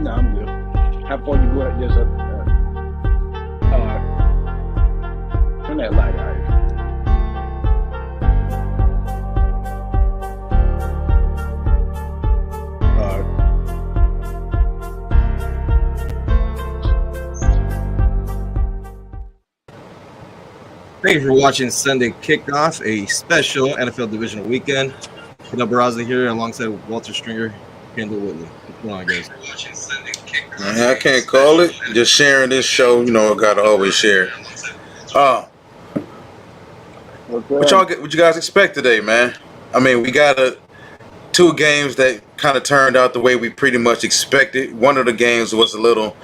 No, I'm good. How far you go at this? Turn that light out. Thank you for watching Sunday Kickoff, a special NFL Divisional weekend. Peter Barraza here alongside Walter Stringer, Kendall Whitley. What's going on, guys? I can't call it. Just sharing this show, I gotta always share. What you guys expect today, man? I mean, we got two games that kind of turned out the way we pretty much expected. One of the games was a little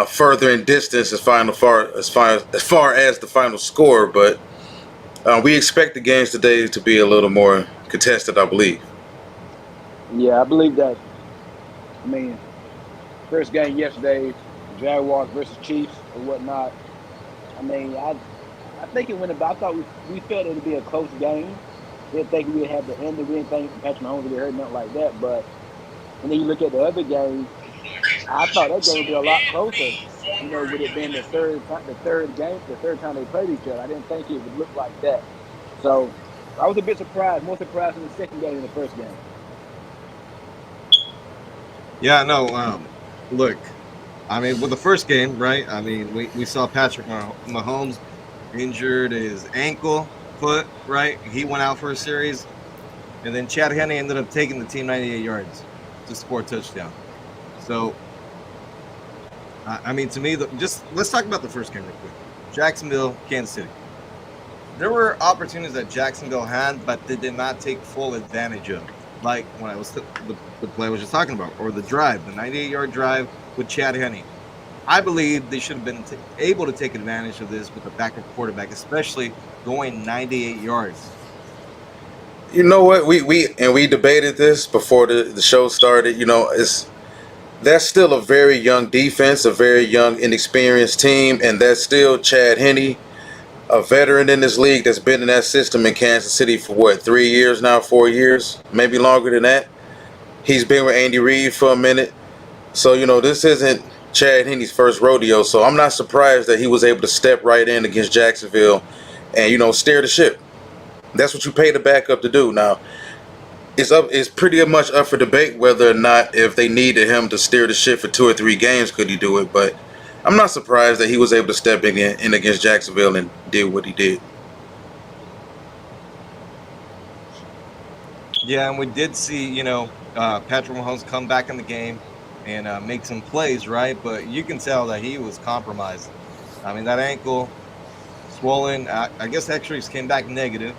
further in distance as far as the final score, but we expect the games today to be a little more contested, I believe. Yeah, I believe that. I mean, first game yesterday, Jaguars versus Chiefs or whatnot. I mean, I think it went about. I thought we felt it would be a close game. Didn't think we would have the end. We didn't think Patrick Mahomes would hurt, nothing like that. But when you look at the other game, I thought that game would be a lot closer. Would it been the third time they played each other? I didn't think it would look like that. So I was a bit surprised, more surprised in the second game than the first game. Yeah, no. Look, I mean, with the first game, right? I mean, we saw Patrick Mahomes injured his ankle, foot, right? He went out for a series, and then Chad Henne ended up taking the team 98 yards to score a touchdown. So, I mean, to me, let's talk about the first game real quick. Jacksonville, Kansas City. There were opportunities that Jacksonville had, but they did not take full advantage of. Like when I was the play I was just talking about, or the drive, the 98-yard drive with Chad Henne. I believe they should have been able to take advantage of this with a backup quarterback, especially going 98 yards. You know what? We debated this before the show started. That's still a very young defense, a very young, inexperienced team, and that's still Chad Henne, a veteran in this league that's been in that system in Kansas City for 3 years now, 4 years, maybe longer than that. He's been with Andy Reid for a minute. So, this isn't Chad Henne's first rodeo. So I'm not surprised that he was able to step right in against Jacksonville and, steer the ship. That's what you pay the backup to do. Now, it's pretty much up for debate whether or not if they needed him to steer the ship for 2 or 3 games, could he do it? But I'm not surprised that he was able to step in against Jacksonville and did what he did. Yeah, and we did see, Patrick Mahomes come back in the game and make some plays, right? But you can tell that he was compromised. I mean, that ankle swollen. I guess X-rays came back negative,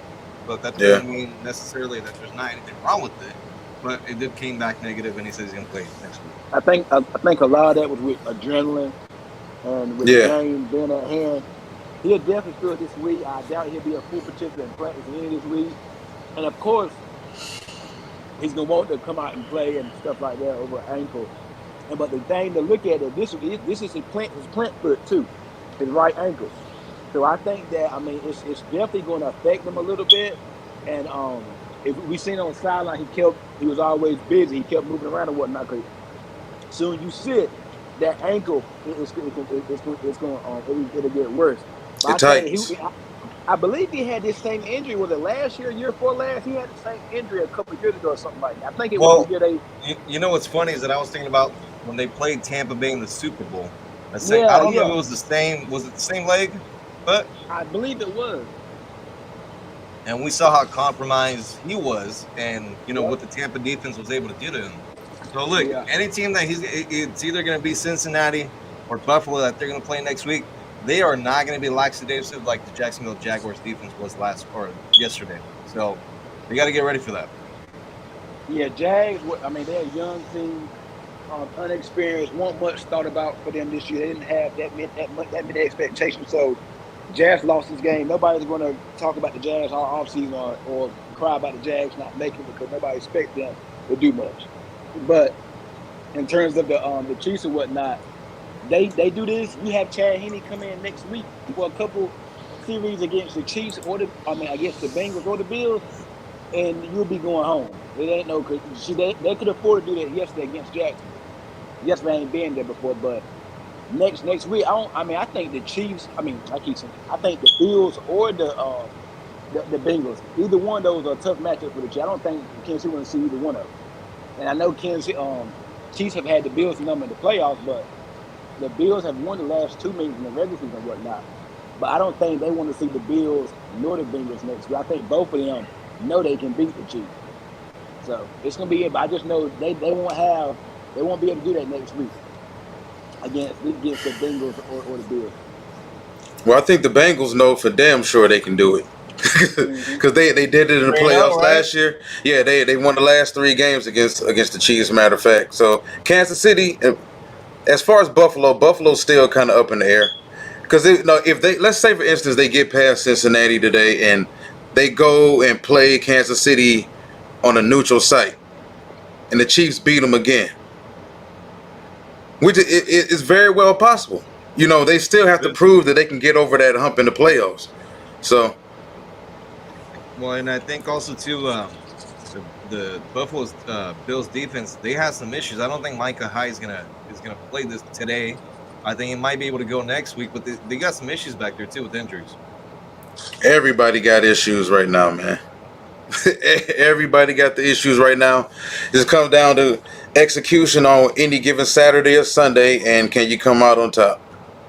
but that doesn't mean necessarily that there's not anything wrong with it. But it did came back negative, and he says he's going to play next week. I think a lot of that was with adrenaline and with the game being at hand. He'll definitely feel this week. I doubt he'll be a full participant in practice in this week. And of course, he's gonna want to come out and play and stuff like that over an ankle. But the thing to look at it, this is his plant foot too, his right ankle. So I think that it's definitely going to affect him a little bit. And if we seen on the sideline, he was always busy. He kept moving around and whatnot. Cause soon you sit, that ankle it'll get worse. It tightens. I believe he had this same injury. Was it last year before last? He had the same injury a couple of years ago or something like that. I think it was you know what's funny is that I was thinking about when they played Tampa Bay in the Super Bowl. I don't know if it was the same. Was it the same leg? But I believe it was. And we saw how compromised he was, and what the Tampa defense was able to do to him. So look, any team that it's either going to be Cincinnati or Buffalo that they're going to play next week. They are not going to be lackadaisical like the Jacksonville Jaguars defense was yesterday. So we got to get ready for that. Yeah, Jags. They're a young team, unexperienced. Wasn't much thought about for them this year. They didn't have that many expectations. So Jags lost this game. Nobody's going to talk about the Jags all offseason or cry about the Jags not making it because nobody expects them to do much. But in terms of the Chiefs and whatnot. They do this. We have Chad Henne come in next week for a couple series against the Chiefs against the Bengals or the Bills, and you'll be going home. It ain't no. They could afford to do that yesterday against Jacksonville. Yes, we ain't been there before, but next week, I think the Chiefs. I keep saying I think the Bills or the Bengals. Either one of those are a tough matchup for the Chiefs. I don't think Kansas City want to see either one of them. And I know Chiefs have had the Bills number in the playoffs, but the Bills have won the last 2 meetings in the regular season and whatnot. But I don't think they want to see the Bills nor the Bengals next week. I think both of them know they can beat the Chiefs. So it's gonna be it. But I just know they won't be able to do that next week against the Bengals or the Bills. Well, I think the Bengals know for damn sure they can do it. Mm-hmm. Because they did it in the 3-0, playoffs right? last year. Yeah, they won the last 3 games against the Chiefs. Matter of fact, so Kansas City, as far as Buffalo's still kind of up in the air. Because if they, let's say for instance they get past Cincinnati today and they go and play Kansas City on a neutral site and the Chiefs beat them again, which is very well possible. They still have to prove that they can get over that hump in the playoffs. So Well, and I think also too, the Buffalo's Bills defense, they have some issues. I don't think Micah Hyde is gonna play this today. I think he might be able to go next week, but they got some issues back there too with injuries. everybody got issues right now, man. Everybody got the issues right now. Just comes down to execution on any given Saturday or Sunday, and can you come out on top?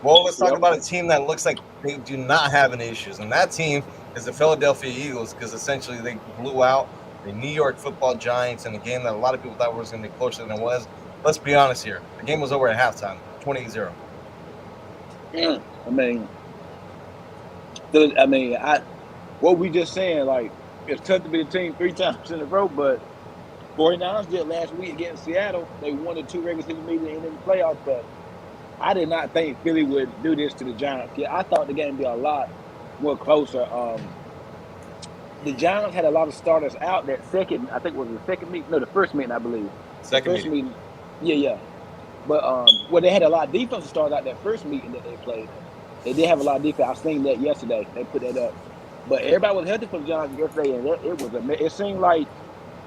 Well, let's talk Yep. about a team that looks like they do not have any issues, and that team is the Philadelphia Eagles, because essentially they blew out the New York Football Giants in a game that a lot of people thought was going to be closer than it was. Let's be honest here. The game was over at halftime, 20-0. I mean, what we just saying, like, it's tough to be the team 3 times in a row, but 49ers did last week against Seattle. They won the 2 regular season meetings and in the playoffs, but I did not think Philly would do this to the Giants. Yeah, I thought the game would be a lot more closer. The Giants had a lot of starters out that second, I think it was the second meeting, no, the first meeting, I believe. Second The first meeting. meeting, yeah. But they had a lot of defensive starters out that first meeting that they played. They did have a lot of defense. I seen that yesterday. They put that up. But everybody was healthy for the Giants yesterday, and it seemed like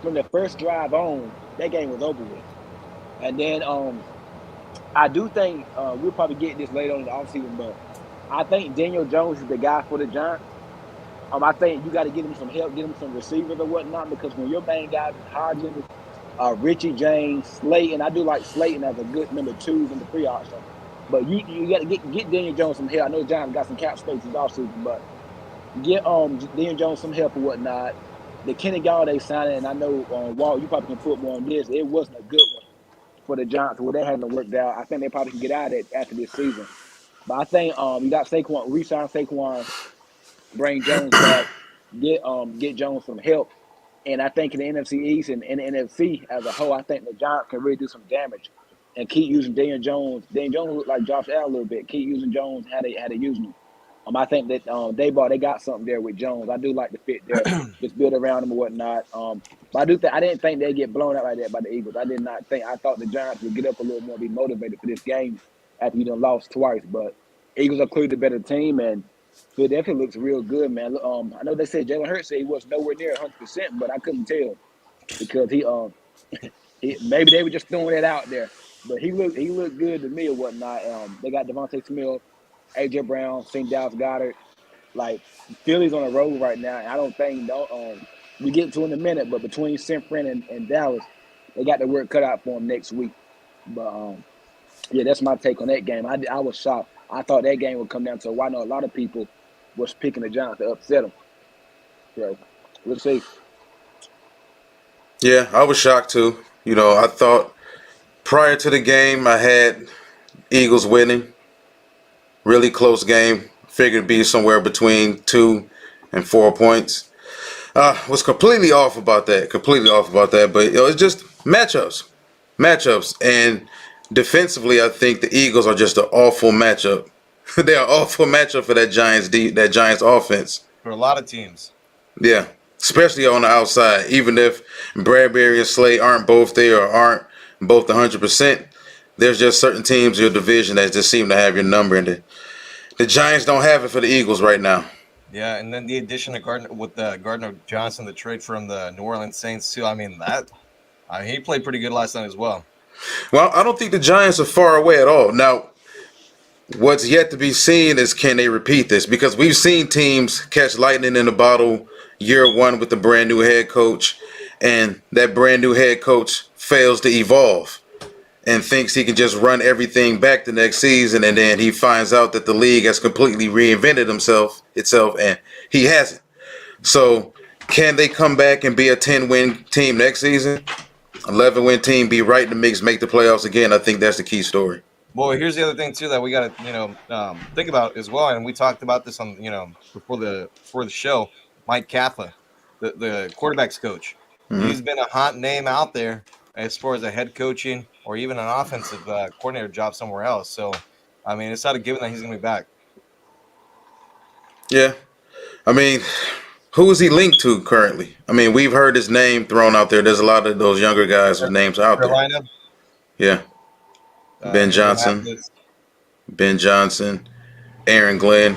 from the first drive on, that game was over with. And then I do think we'll probably get this later on in the offseason, but I think Daniel Jones is the guy for the Giants. I think you got to get him some help, get him some receivers or whatnot, because when your main guys is Hodgins, Richie James, Slayton, I do like Slayton as a good number 2 in the 3 option. But you got to get Daniel Jones some help. I know the Giants got some cap space this offseason, but get Daniel Jones some help or whatnot. The Kenny Galladay signing, and I know Walt, you probably can put more on this. It wasn't a good one for the Giants. Well, that hasn't worked out. I think they probably can get out of it after this season. But I think you got Saquon, re-sign Saquon, bring Jones back, get Jones some help. And I think in the NFC East and in the NFC as a whole, I think the Giants can really do some damage and keep using Daniel Jones. Daniel Jones looked like Josh Allen a little bit. Keep using Jones how they using him. I think that they got something there with Jones. I do like the fit there. Just build around him and whatnot. But I didn't think they'd get blown out like that by the Eagles. I thought the Giants would get up a little more, be motivated for this game after you done lost twice. But Eagles are clearly the better team, and Philadelphia looks real good, man. I know they said Jalen Hurts said he was nowhere near 100%, but I couldn't tell because maybe they were just throwing it out there. But he looked good to me or whatnot. They got Devontae Smith, AJ Brown, St. Dallas Goddard. Like Philly's on a roll right now, and I don't think we get to in a minute. But between San Fran and Dallas, they got the work cut out for them next week. But yeah, that's my take on that game. I was shocked. I thought that game would come down to why. I know a lot of people was picking the Giants to upset them. So we'll see. Yeah, I was shocked too. I thought prior to the game I had Eagles winning. Really close game. Figured it'd be somewhere between 2 and 4 points. Was completely off about that. Completely off about that. But it's just matchups, and defensively, I think the Eagles are just an awful matchup. They are an awful matchup for that Giants offense. For a lot of teams. Yeah, especially on the outside. Even if Bradbury and Slay aren't both there or aren't both 100%, there's just certain teams in your division that just seem to have your number, and the Giants don't have it for the Eagles right now. Yeah, and then the addition of Gardner Johnson, the trade from the New Orleans Saints too. He played pretty good last night as well. Well, I don't think the Giants are far away at all. Now, what's yet to be seen is can they repeat this? Because we've seen teams catch lightning in a bottle year one with the brand new head coach, and that brand new head coach fails to evolve and thinks he can just run everything back the next season, and then he finds out that the league has completely reinvented itself, and he hasn't. So, can they come back and be a 10-win team next season? 11-win team, be right in the mix, make the playoffs again? I think that's the key story. Well, here's the other thing too that we got to think about as well, and we talked about this on before the show. Mike Kafka, the quarterbacks coach, he's been a hot name out there as far as a head coaching or even an offensive coordinator job somewhere else. So, I mean, it's not a given that he's going to be back. Yeah, I mean, who is he linked to currently? I mean, we've heard his name thrown out there. There's a lot of those younger guys with names out Carolina. there. Yeah. Ben Johnson, Aaron Glenn.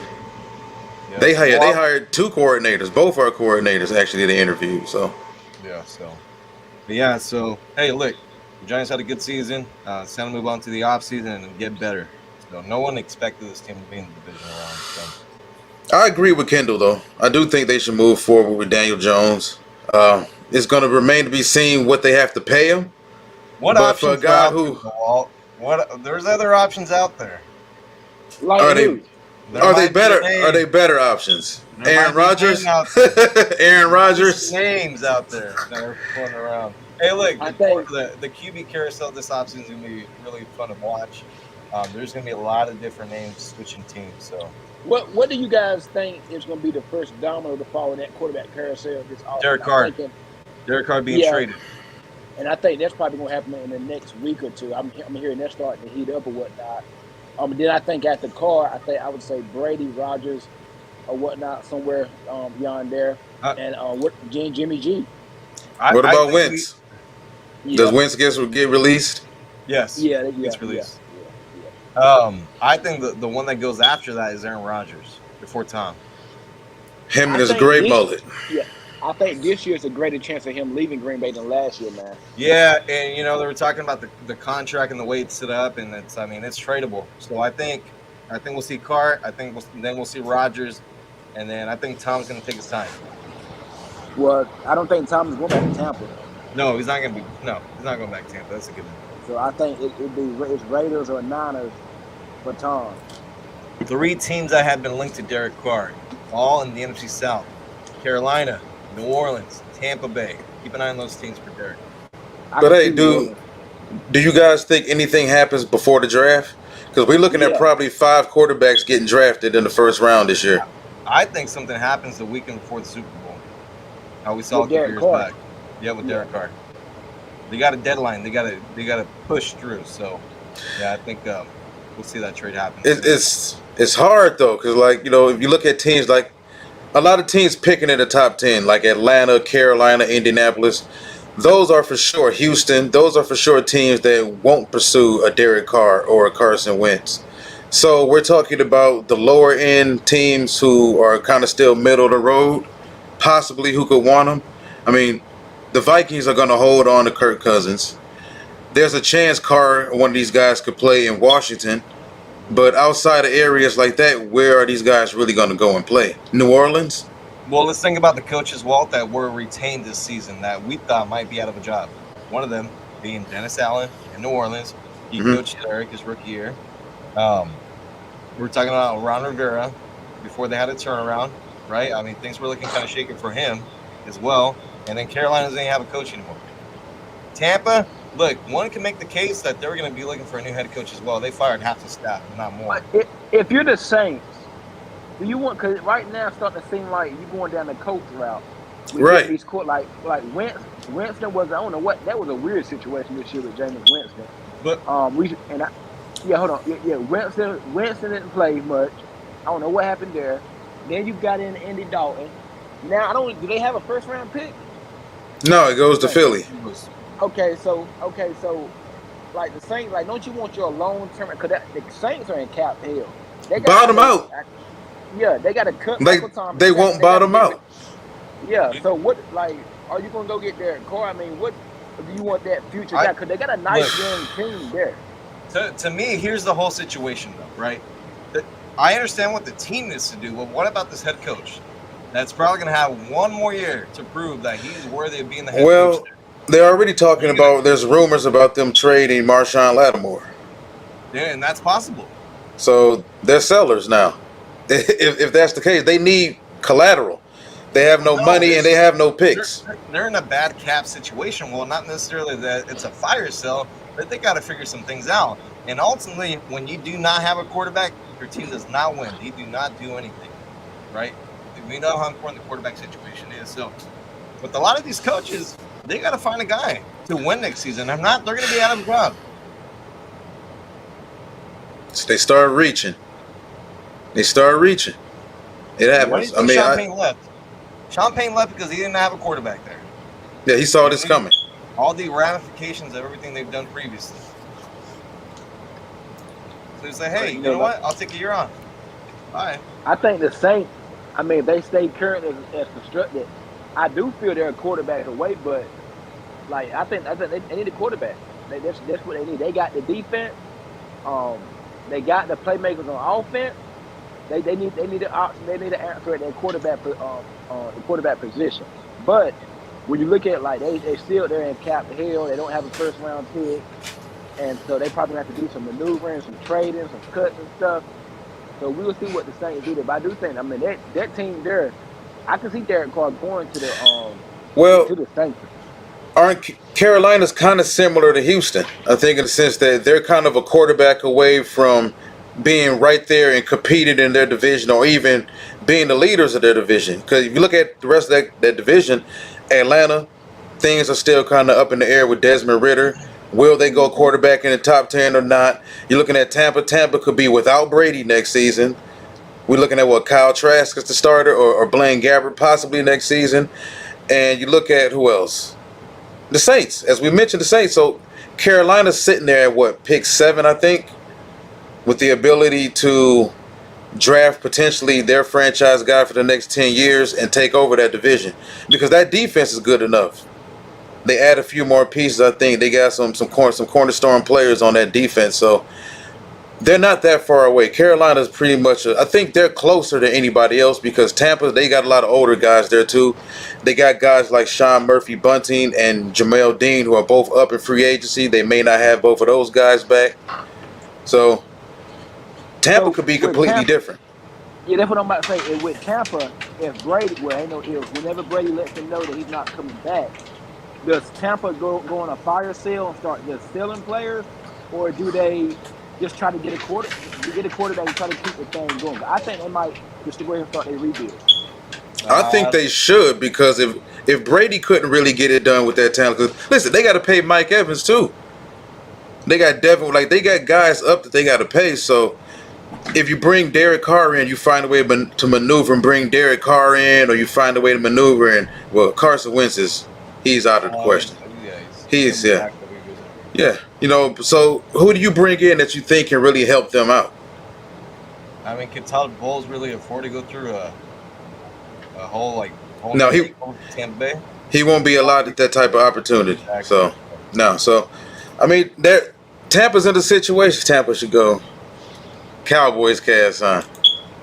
Yeah. They hired two coordinators. Both our coordinators actually did the interview. So hey, look, the Giants had a good season. It's time to move on to the offseason and get better. So no one expected this team to be in the divisional round. So. I agree with Kendall, though. I do think they should move forward with Daniel Jones. It's going to remain to be seen what they have to pay him. What options for a guy there's other options out there. Like are they better options? Aaron Rodgers? Aaron Rodgers? Names out there that are floating around. Hey, look, I think the QB carousel this offseason is going to be really fun to watch. There's going to be a lot of different names switching teams. So, what do you guys think is going to be the first domino to fall in that quarterback carousel this offseason? Derek Carr being traded. And I think that's probably going to happen in the next week or two. I'm hearing they're starting to heat up or whatnot. Then I think after Carr, I would say Brady, Rodgers, or whatnot, somewhere beyond there. And Jimmy G. What about Wentz? Does Wentz get released? Yes. Yeah, gets released. Yeah. I think the one that goes after that is Aaron Rodgers before Tom. Him and his great mullet. Yeah. I think this year's a greater chance of him leaving Green Bay than last year, man. Yeah, and they were talking about the contract and the way it's set up, and it's tradable. So I think we'll see Carr. I think we'll see Rodgers, and then I think Tom's going to take his time. Well, I don't think Tom is going back to Tampa. No, he's not going to be. No, he's not going back to Tampa. That's a good one. So I think it'd be Raiders or Niners for Tom. 3 teams that have been linked to Derek Carr, all in the NFC South: Carolina, New Orleans, Tampa Bay. Keep an eye on those teams for Derek. But hey, do you guys think anything happens before the draft? Because we're looking at probably 5 quarterbacks getting drafted in the first round this year. I think something happens the weekend before the Super Bowl. How we saw a few years back. Yeah, with Derek Carr. They got a deadline. They got to push through. So, yeah, I think we'll see that trade happen. It's hard though, because if you look at teams like. A lot of teams picking in the top 10, like Atlanta, Carolina, Indianapolis. Those are for sure. Houston, those are for sure teams that won't pursue a Derek Carr or a Carson Wentz. So we're talking about the lower end teams who are kind of still middle of the road, possibly who could want them. I mean, the Vikings are going to hold on to Kirk Cousins. There's a chance Carr, one of these guys, could play in Washington. But outside of areas like that, where are these guys really going to go and play? New Orleans? Well, let's think about the coaches, Walt, that were retained this season that we thought might be out of a job. One of them being Dennis Allen in New Orleans. He coached Eric his rookie year. We're talking about Ron Rivera before they had a turnaround, right? I mean, things were looking kind of shaky for him as well. And then Carolina doesn't even have a coach anymore. Tampa, look, one can make the case that they're going to be looking for a new head coach as well. They fired half the staff, not more. If you're the Saints, do you want? Because right now it's starting to seem like you're going down the coach route. Right. These like Winston was. I don't know what that was a weird situation this year with Jameis Winston. But hold on. Winston didn't play much. I don't know what happened there. Then you got in Andy Dalton. Now do they have a first round pick? No, it goes to Philly. Okay, so like the Saints, like don't you want your long term? Because the Saints are in cap hell. They bottom out. Yeah, they got to cut. They won't bottom out. Yeah. So what? Like, are you gonna go get Derek Carr? I mean, what? Or do you want that future guy? Because they got a nice young team there. To me, here's the whole situation, though, right? I understand what the team needs to do, but what about this head coach? That's probably going to have one more year to prove that he's worthy of being the head coach. They're already talking about. There's rumors about them trading Marshawn Lattimore. Yeah, and that's possible. So they're sellers now. If that's the case, they need collateral. They have no money and they have no picks. They're in a bad cap situation. Well, not necessarily that it's a fire sale, but they got to figure some things out. And ultimately, when you do not have a quarterback, your team does not win. They do not do anything, right? We know how important the quarterback situation is. So, with a lot of these coaches, they got to find a guy to win next season. If not, they're going to be out of a job. So they start reaching. It happens. Sean Payne left. Sean Payne left because he didn't have a quarterback there. Yeah, he saw this coming. All the ramifications of everything they've done previously. So he's like, hey, you know what? I'll take a year on. Bye. I think the Saints, if they stay current as constructed, I do feel they're a quarterback away, but I think they need a quarterback. That's what they need. They got the defense. They got the playmakers on offense. They need an answer at their quarterback the quarterback position. But when you look at they still they're in cap hell. They don't have a first round pick, and so they probably have to do some maneuvering, some trading, some cuts and stuff. So we'll see what the Saints do. But I do think that team there, I can see Derek Carr going to the Saints. Aren't Carolina's kind of similar to Houston? I think in the sense that they're kind of a quarterback away from being right there and competing in their division, or even being the leaders of their division. Because if you look at the rest of that division, Atlanta, things are still kind of up in the air with Desmond Ridder. Will they go quarterback in the top 10 or not? You're looking at Tampa. Tampa could be without Brady next season. We're looking at Kyle Trask is the starter, or Blaine Gabbert possibly next season. And you look at who else? The Saints. As we mentioned, the Saints. So Carolina's sitting there at pick 7, I think, with the ability to draft potentially their franchise guy for the next 10 years and take over that division, because that defense is good enough. They add a few more pieces. I think they got some cornerstone players on that defense, so they're not that far away. Carolina's pretty much, I think they're closer than anybody else, because Tampa, they got a lot of older guys there too. They got guys like Sean Murphy-Bunting and Jamel Dean, who are both up in free agency. They may not have both of those guys back. So Tampa could be completely different. Yeah, that's what I'm about to say. And with Tampa, if Brady, whenever Brady lets them know that he's not coming back, does Tampa go on a fire sale and start just selling players, or do they just try to get a quarterback and try to keep the thing going? I think they might just go ahead and start their rebuild. I think they should, because if Brady couldn't really get it done with that talent, because listen, they got to pay Mike Evans too. They got they got guys up that they got to pay. So if you bring Derek Carr in, you find a way to maneuver and bring Derek Carr in, or you find a way to maneuver and Carson Wentz he's out of the question. Yeah. So who do you bring in that you think can really help them out? Can Todd Bowles really afford to go through a whole Tampa Bay? He won't be allowed that type of opportunity. Exactly. So Tampa's in the situation. Tampa should go Cowboys cast on.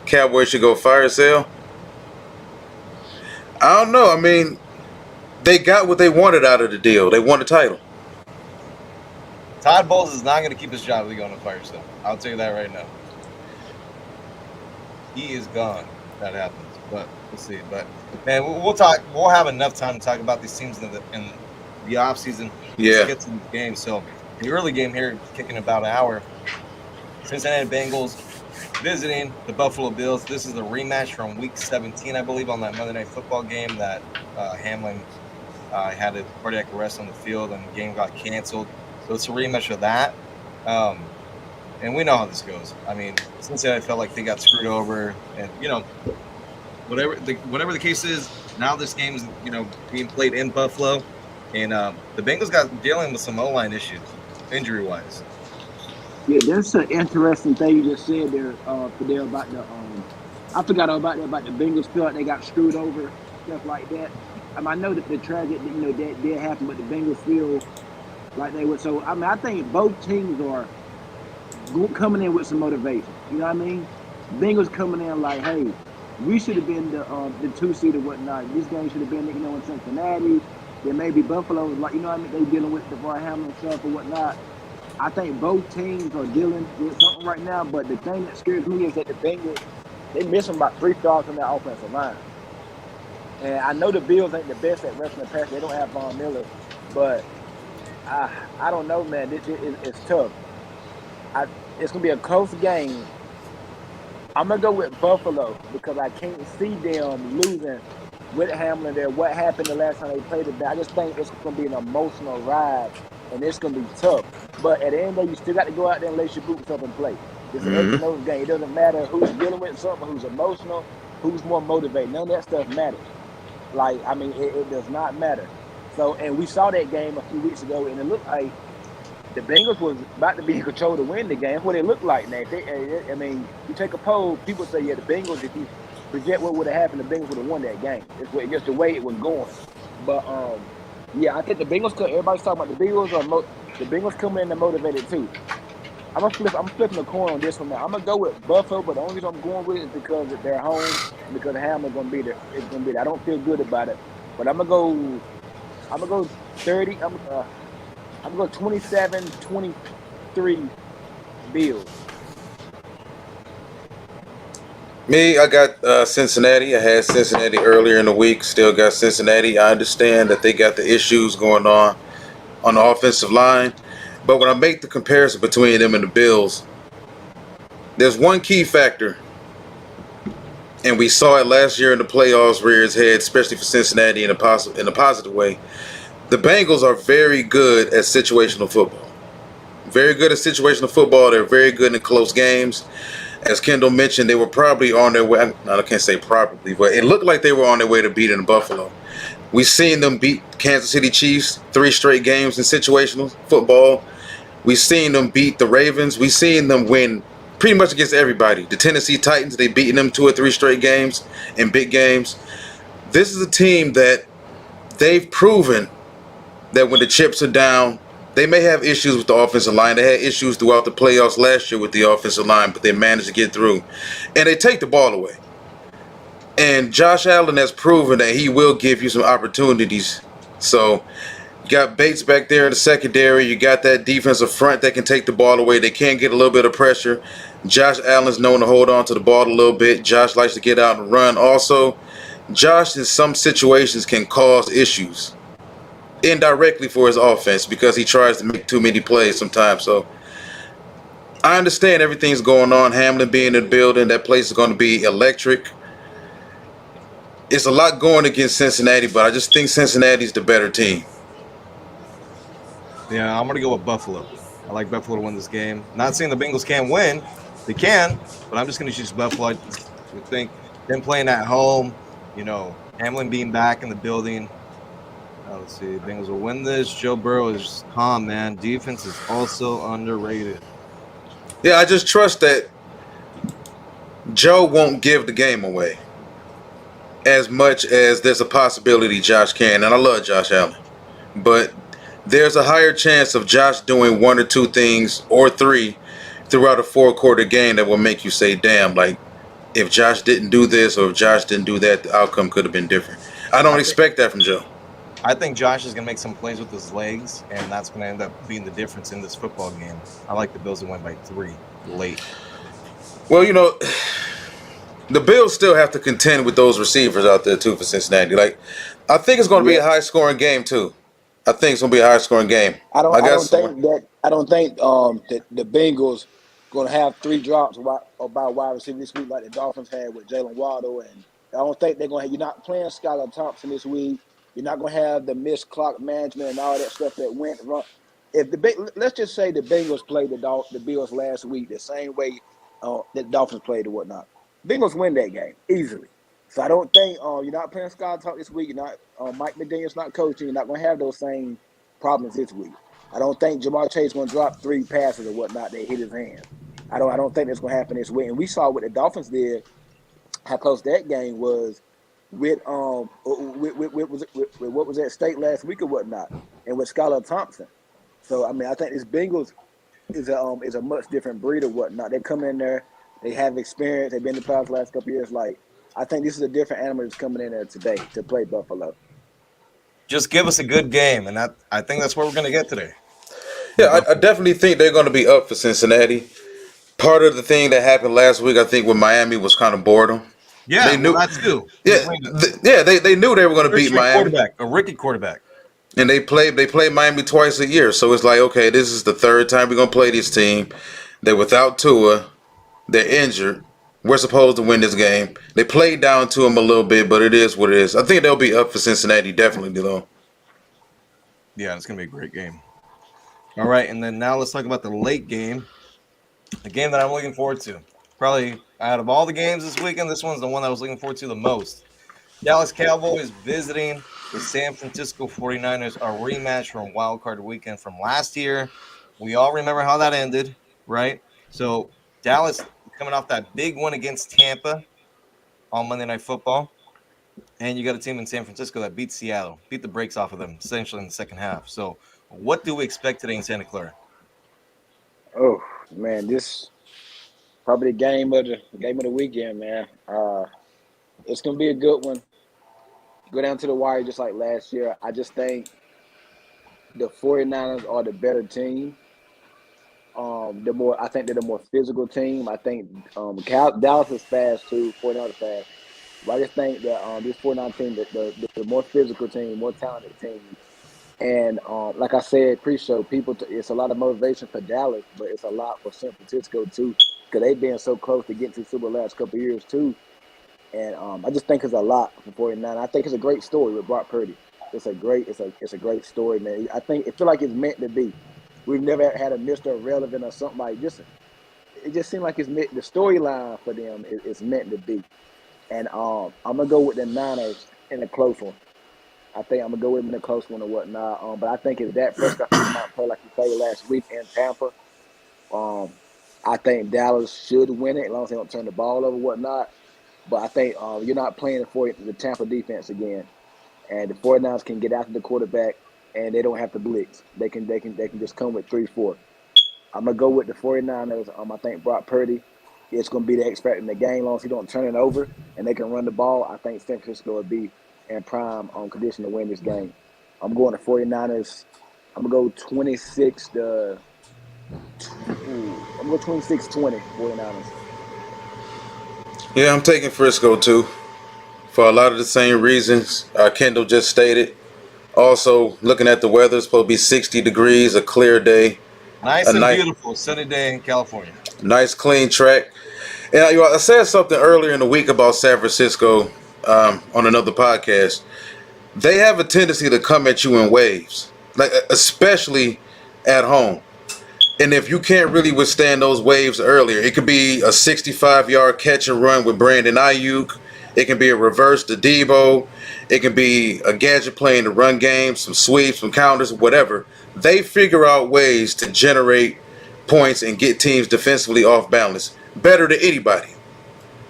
Cowboys should go fire sale. I don't know. They got what they wanted out of the deal. They won the title. Todd Bowles is not going to keep his job if they go on a fire sale. I'll tell you that right now. He is gone. That happens, but we'll see. But man, we'll talk. We'll have enough time to talk about these teams in the off season. Yeah. Let's get to the game. So the early game here, kicking about an hour. Cincinnati Bengals visiting the Buffalo Bills. This is the rematch from Week 17, I believe, on that Monday Night Football game that Hamlin had a cardiac arrest on the field and the game got canceled. So it's a rematch of that. And we know how this goes. Cincinnati felt like they got screwed over, and whatever the case is, now this game is being played in Buffalo, and the Bengals got dealing with some O-line issues, injury wise. Yeah, that's an interesting thing you just said there, Fidel, about the I forgot about that, about the Bengals feel like they got screwed over, stuff like that. I know that the tragic, that did happen, but the Bengals feel like they would. So I think both teams are coming in with some motivation. You know what I mean? Bengals coming in like, hey, we should have been the 2 seed or whatnot. This game should have been, in Cincinnati. Then maybe Buffalo, like, you know what I mean? They dealing with the DeVar Hamlin stuff or whatnot. I think both teams are dealing with something right now. But the thing that scares me is that the Bengals, they missing about 3 stars on their offensive line. And I know the Bills ain't the best at rushing the pass. They don't have Von Miller, but I don't know, man. It's tough. It's gonna be a close game. I'm gonna go with Buffalo because I can't see them losing with Hamlin there. What happened the last time they played it? I just think it's gonna be an emotional ride, and it's gonna be tough. But at the end of the day, you still got to go out there and lace your boots up and play. It's an X and O's game. It doesn't matter who's dealing with something, who's emotional, who's more motivated. None of that stuff matters. Like, I mean, it does not matter. So, and we saw that game a few weeks ago, and it looked like the Bengals was about to be in control to win the game. That's what it looked like now. I mean, you take a poll, people say, yeah, the Bengals, if you project what would have happened, the Bengals would have won that game. It's just the way it was going. But, yeah, I think the Bengals, everybody's talking about the Bengals, the Bengals coming in and motivated too. I'm flipping the coin on this one now. I'm gonna go with Buffalo, but the only reason I'm going with it is because they're home, because Hamlin's gonna be there. It's gonna be there. I don't feel good about it, but I'm gonna go 30. I'm gonna go 27-23 Bills. Me, I got Cincinnati. I had Cincinnati earlier in the week. Still got Cincinnati. I understand that they got the issues going on the offensive line. But when I make the comparison between them and the Bills, there's one key factor, and we saw it last year in the playoffs rear its head, especially for Cincinnati in a positive way. The Bengals are very good at situational football. Very good at situational football. They're very good in close games. As Kendall mentioned, they were probably on their way. I can't say probably, but it looked like they were on their way to beating Buffalo. We've seen them beat Kansas City Chiefs 3 straight games in situational football. We've seen them beat the Ravens. We've seen them win pretty much against everybody. The Tennessee Titans, they've beaten them 2 or 3 straight games in big games. This is a team that they've proven that when the chips are down, they may have issues with the offensive line. They had issues throughout the playoffs last year with the offensive line, but they managed to get through. And they take the ball away. And Josh Allen has proven that he will give you some opportunities. So you got Bates back there in the secondary. You got that defensive front that can take the ball away. They can get a little bit of pressure. Josh Allen's known to hold on to the ball a little bit. Josh likes to get out and run. Also, Josh in some situations can cause issues indirectly for his offense because he tries to make too many plays sometimes. So I understand everything's going on. Hamlin being in the building, that place is going to be electric. It's a lot going against Cincinnati, but I just think Cincinnati's the better team. Yeah, I'm going to go with Buffalo. I like Buffalo to win this game. Not saying the Bengals can't win. They can, but I'm just going to choose Buffalo. I think them playing at home, Hamlin being back in the building. Let's see. Bengals will win this. Joe Burrow is calm, man. Defense is also underrated. Yeah, I just trust that Joe won't give the game away as much as there's a possibility Josh can. And I love Josh Allen. But there's a higher chance of Josh doing 1 or 2 things or 3 throughout a 4-quarter game that will make you say, damn, like, if Josh didn't do this or if Josh didn't do that, the outcome could have been different. I don't expect that from Joe. I think Josh is going to make some plays with his legs, and that's going to end up being the difference in this football game. I like the Bills to win by 3 late. Well, the Bills still have to contend with those receivers out there, too, for Cincinnati. Like, I think it's going to be a high-scoring game, too. I think it's going to be a high-scoring game. I don't think that the Bengals going to have 3 drops about wide receiver this week like the Dolphins had with Jalen Waddle, and I don't think they're going to. You're not playing Skylar Thompson this week. You're not going to have the missed clock management and all that stuff that went wrong. Let's just say the Bengals played the Bills last week the same way that the Dolphins played or whatnot. Bengals win that game easily. So I don't think you're not playing Skylar Thompson this week. You're not Mike McDaniel's not coaching. You're not going to have those same problems this week. I don't think Jamar Chase is going to drop 3 passes or whatnot that hit his hands. I don't think that's going to happen this week. And we saw what the Dolphins did, how close that game was. with what was at stake last week or whatnot, and with Skylar Thompson. So I mean, I think this Bengals is a much different breed or whatnot. They come in there, they have experience, they've been in the playoffs the last couple of years. Like I think this is a different animal that's coming in there today to play Buffalo. Just give us a good game, and I think that's what we're going to get today. Yeah, I definitely think they're going to be up for Cincinnati. Part of the thing that happened last week, I think, with Miami was kind of boredom. Yeah, They knew, well, that's too. they knew they were going to beat Miami. A rookie quarterback. And they play Miami twice a year, so it's like, okay, this is the third time we're gonna play this team. They're without Tua, they're injured. We're supposed to win this game. They played down to them a little bit, but it is what it is. I think they'll be up for Cincinnati, definitely though. Yeah, it's gonna be a great game. All right, and then now let's talk about the late game, the game that I'm looking forward to. Probably out of all the games this weekend, this one's the one I was looking forward to the most. Dallas Cowboys visiting the San Francisco 49ers, a rematch from Wild Card Weekend from last year. We all remember how that ended, right? So Dallas coming off that big one against Tampa on Monday Night Football. And you got a team in San Francisco that beat Seattle, beat the brakes off of them essentially in the second half. So what do we expect today in Santa Clara? Oh man, this probably the game of the weekend, man. It's gonna be a good one. Go down to the wire just like last year. I just think the 49ers are the better team. I think they're the more physical team. I think Dallas is fast too. 49ers fast. But I just think that this 49 team, the more physical team, more talented team. And like I said, pre-show, it's a lot of motivation for Dallas, but it's a lot for San Francisco too, because they've been so close to getting to the Super Bowl last couple of years too. And I just think it's a lot for 49. I think it's a great story with Brock Purdy. It's a great story, man. I think it feel like it's meant to be. We've never had a Mr. Irrelevant or something like this. It just seems like it's meant. The storyline for them is meant to be. And I'm gonna go with the Niners in a close one. I think I'm gonna go with them in a close one or whatnot. But I think if Dak Prescott can come out and play like he played last week in Tampa, I think Dallas should win it as long as they don't turn the ball over or whatnot. But I think you're not playing for the Tampa defense again, and the 49ers can get after the quarterback, and they don't have to blitz. They can just come with 3-4. I'm gonna go with the 49ers. I think Brock Purdy is gonna be the X factor in the game, as long as he don't turn it over and they can run the ball. I think San Francisco will be in prime condition to win this game. I'm going to 49ers. I'm gonna go 26 to. I'm going 26-20 49ers. Yeah, I'm taking Frisco too, for a lot of the same reasons Kendall just stated. Also, looking at the weather, it's supposed to be 60 degrees, a clear day. Nice and beautiful sunny day in California. Nice, clean track. And I said something earlier in the week about San Francisco on another podcast. They have a tendency to come at you in waves, like especially at home. And if you can't really withstand those waves earlier, it could be a 65-yard catch and run with Brandon Ayuk. It can be a reverse to Debo. It can be a gadget play in the run game, some sweeps, some counters, whatever. They figure out ways to generate points and get teams defensively off balance better than anybody.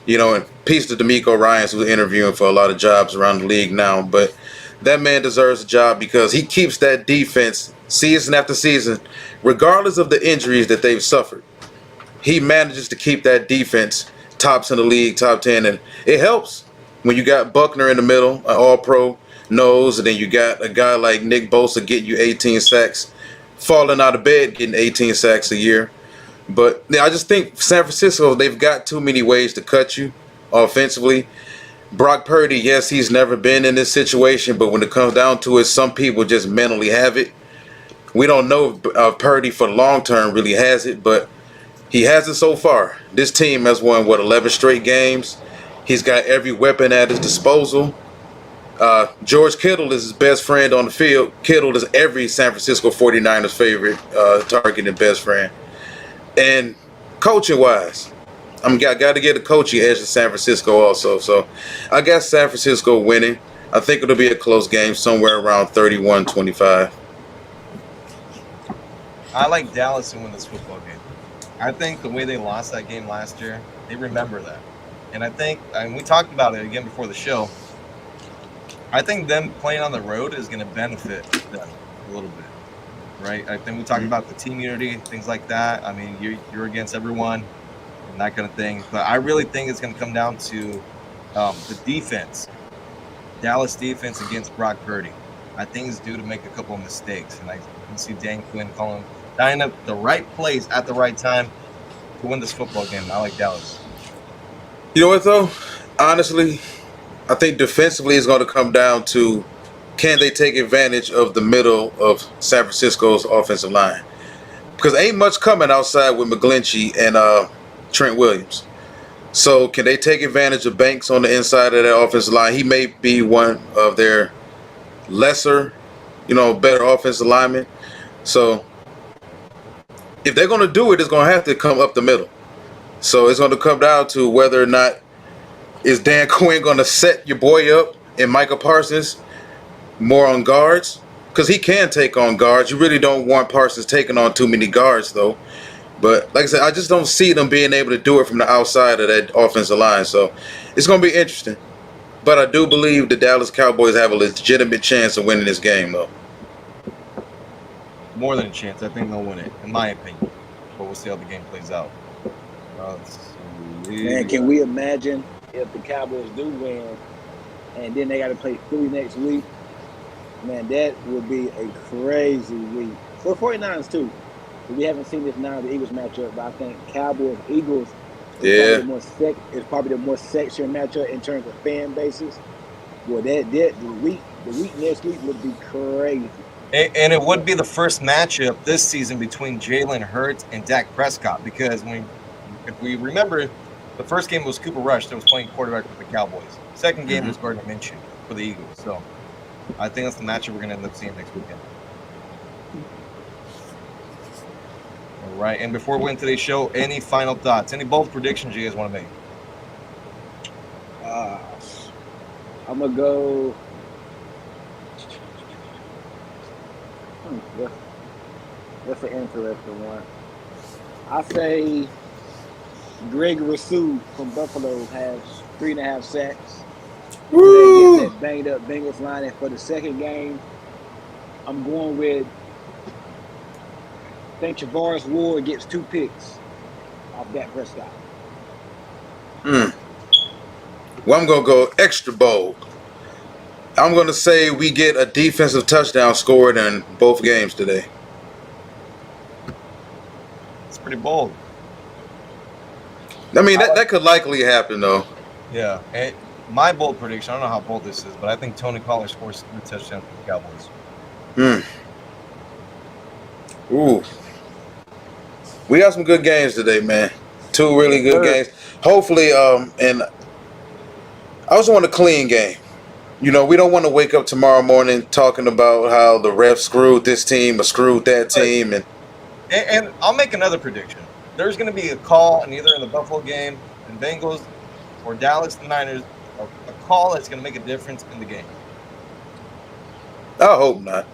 And peace to D'Amico Ryans, who's interviewing for a lot of jobs around the league now. But that man deserves a job because he keeps that defense season after season, regardless of the injuries that they've suffered. He manages to keep that defense tops in the league, top 10. And it helps when you got Buckner in the middle, an all-pro nose, and then you got a guy like Nick Bosa getting you 18 sacks, falling out of bed, getting 18 sacks a year. But I just think San Francisco, they've got too many ways to cut you offensively. Brock Purdy, yes, he's never been in this situation, but when it comes down to it, some people just mentally have it. We don't know if Purdy for the long term really has it, but he has it so far. This team has won, 11 straight games. He's got every weapon at his disposal. George Kittle is his best friend on the field. Kittle is every San Francisco 49ers favorite target and best friend. And coaching-wise, I got to get a coaching edge to San Francisco also. So I got San Francisco winning. I think it'll be a close game, somewhere around 31-25. I like Dallas to win this football game. I think the way they lost that game last year, they remember that. And I think, we talked about it again before the show, I think them playing on the road is going to benefit them a little bit, right? I think we talked about the team unity, things like that. I mean, you're against everyone and that kind of thing. But I really think it's going to come down to the defense, Dallas defense against Brock Purdy. I think it's due to make a couple of mistakes, and I can see Dan Quinn dying up the right place at the right time to win this football game. I like Dallas. You know what, though? Honestly, I think defensively it's going to come down to can they take advantage of the middle of San Francisco's offensive line? Because ain't much coming outside with McGlinchey and Trent Williams. So can they take advantage of Banks on the inside of that offensive line? He may be one of their lesser, better offensive linemen. So if they're going to do it, it's going to have to come up the middle. So it's going to come down to whether or not is Dan Quinn going to set your boy up and Micah Parsons more on guards? Because he can take on guards. You really don't want Parsons taking on too many guards, though. But like I said, I just don't see them being able to do it from the outside of that offensive line. So it's going to be interesting. But I do believe the Dallas Cowboys have a legitimate chance of winning this game, though. More than a chance. I think they'll win it, in my opinion. But we'll see how the game plays out. Man, can we imagine if the Cowboys do win and then they got to play Philly next week? Man, that would be a crazy week. For the 49ers, too. We haven't seen this now, the Eagles matchup, but I think Cowboys-Eagles is probably the more sexier matchup in terms of fan bases. Well, the week next week would be crazy. And it would be the first matchup this season between Jalen Hurts and Dak Prescott, because if we remember, the first game was Cooper Rush that was playing quarterback for the Cowboys. The second game was Gardner Minshew for the Eagles. So I think that's the matchup we're going to end up seeing next weekend. All right, and before we end today's show, any final thoughts? Any bold predictions you guys want to make? I'm going to go... That's an interesting one. I say Greg Rousseau from Buffalo has 3.5 sacks. Woo! Against that banged up Bengals line. And for the second game, I'm going with, I think Travaris Ward gets 2 picks off Dak Prescott. Well, I'm going to go extra bold. I'm going to say we get a defensive touchdown scored in both games today. It's pretty bold. I mean, that could likely happen, though. Yeah. And my bold prediction, I don't know how bold this is, but I think Tony Pollard scores 3 touchdowns for the Cowboys. Ooh. We got some good games today, man. 2 really good games. Hopefully, and I just want a clean game. We don't want to wake up tomorrow morning talking about how the refs screwed this team or screwed that team. And I'll make another prediction. There's going to be a call in either in the Buffalo game, in Bengals, or Dallas, the Niners, a call that's going to make a difference in the game. I hope not.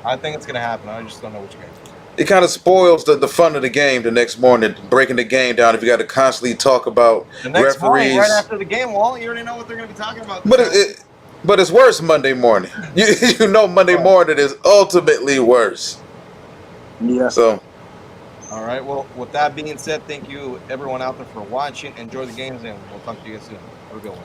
I think it's going to happen. I just don't know which game. It kind of spoils the fun of the game the next morning, breaking the game down if you got to constantly talk about the next referees. Morning, right after the game, well, you already know what they're going to be talking about. But it's worse Monday morning. Monday morning is ultimately worse. Yeah. So. All right. Well, with that being said, thank you everyone out there for watching. Enjoy the games, and we'll talk to you guys soon. Have a good one.